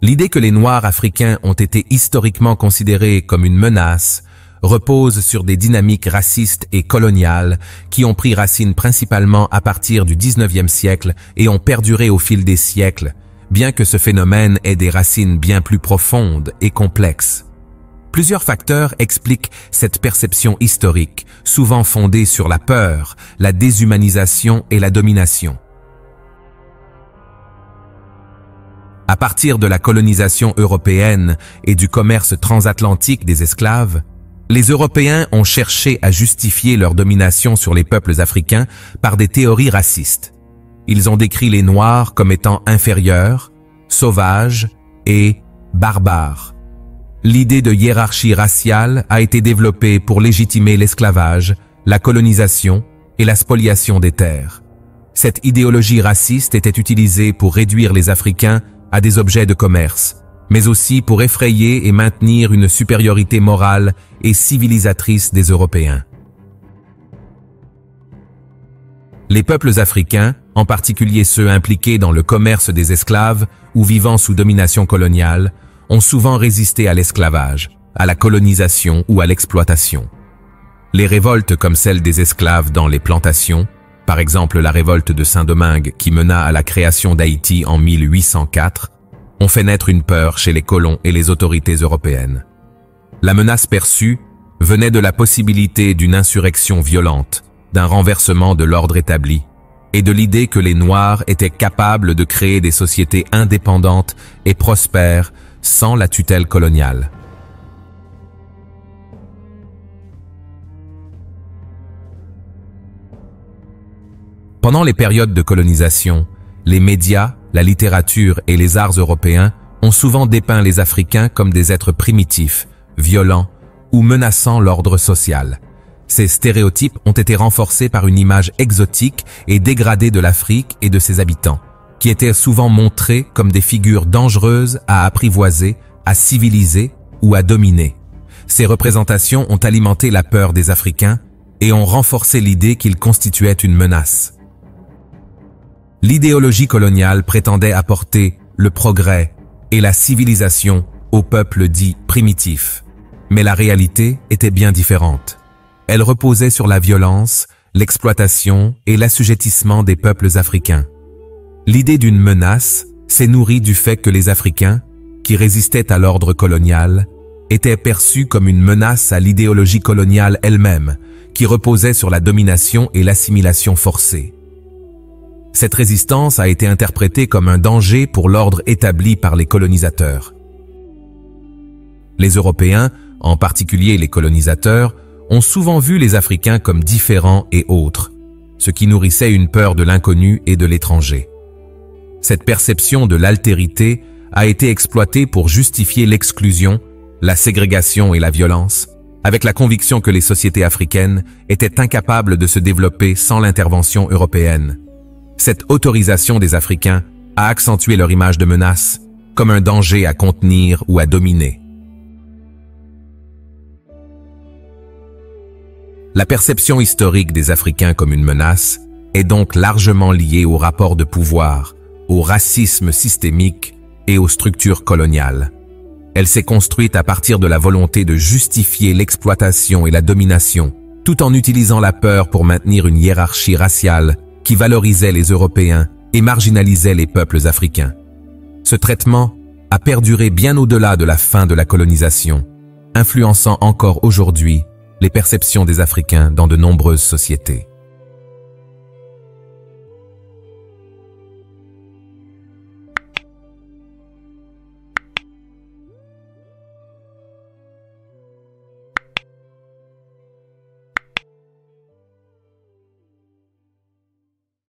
L'idée que les Noirs africains ont été historiquement considérés comme une menace repose sur des dynamiques racistes et coloniales qui ont pris racine principalement à partir du 19e siècle et ont perduré au fil des siècles, bien que ce phénomène ait des racines bien plus profondes et complexes. Plusieurs facteurs expliquent cette perception historique, souvent fondée sur la peur, la déshumanisation et la domination. À partir de la colonisation européenne et du commerce transatlantique des esclaves, les Européens ont cherché à justifier leur domination sur les peuples africains par des théories racistes. Ils ont décrit les Noirs comme étant inférieurs, sauvages et barbares. L'idée de hiérarchie raciale a été développée pour légitimer l'esclavage, la colonisation et la spoliation des terres. Cette idéologie raciste était utilisée pour réduire les Africains à des objets de commerce, mais aussi pour effrayer et maintenir une supériorité morale et civilisatrice des Européens. Les peuples africains, en particulier ceux impliqués dans le commerce des esclaves ou vivant sous domination coloniale, ont souvent résisté à l'esclavage, à la colonisation ou à l'exploitation. Les révoltes comme celle des esclaves dans les plantations, par exemple la révolte de Saint-Domingue qui mena à la création d'Haïti en 1804, ont fait naître une peur chez les colons et les autorités européennes. La menace perçue venait de la possibilité d'une insurrection violente, d'un renversement de l'ordre établi, et de l'idée que les Noirs étaient capables de créer des sociétés indépendantes et prospères sans la tutelle coloniale. Pendant les périodes de colonisation, les médias, la littérature et les arts européens ont souvent dépeint les Africains comme des êtres primitifs, violents ou menaçant l'ordre social. Ces stéréotypes ont été renforcés par une image exotique et dégradée de l'Afrique et de ses habitants, qui étaient souvent montrés comme des figures dangereuses à apprivoiser, à civiliser ou à dominer. Ces représentations ont alimenté la peur des Africains et ont renforcé l'idée qu'ils constituaient une menace. L'idéologie coloniale prétendait apporter le progrès et la civilisation aux peuples dits primitifs. Mais la réalité était bien différente. Elle reposait sur la violence, l'exploitation et l'assujettissement des peuples africains. L'idée d'une menace s'est nourrie du fait que les Africains, qui résistaient à l'ordre colonial, étaient perçus comme une menace à l'idéologie coloniale elle-même, qui reposait sur la domination et l'assimilation forcée. Cette résistance a été interprétée comme un danger pour l'ordre établi par les colonisateurs. Les Européens, en particulier les colonisateurs, ont souvent vu les Africains comme différents et autres, ce qui nourrissait une peur de l'inconnu et de l'étranger. Cette perception de l'altérité a été exploitée pour justifier l'exclusion, la ségrégation et la violence, avec la conviction que les sociétés africaines étaient incapables de se développer sans l'intervention européenne. Cette autorisation des Africains a accentué leur image de menace, comme un danger à contenir ou à dominer. La perception historique des Africains comme une menace est donc largement liée au rapport de pouvoir, au racisme systémique et aux structures coloniales. Elle s'est construite à partir de la volonté de justifier l'exploitation et la domination, tout en utilisant la peur pour maintenir une hiérarchie raciale qui valorisait les Européens et marginalisait les peuples africains. Ce traitement a perduré bien au-delà de la fin de la colonisation, influençant encore aujourd'hui les perceptions des Africains dans de nombreuses sociétés.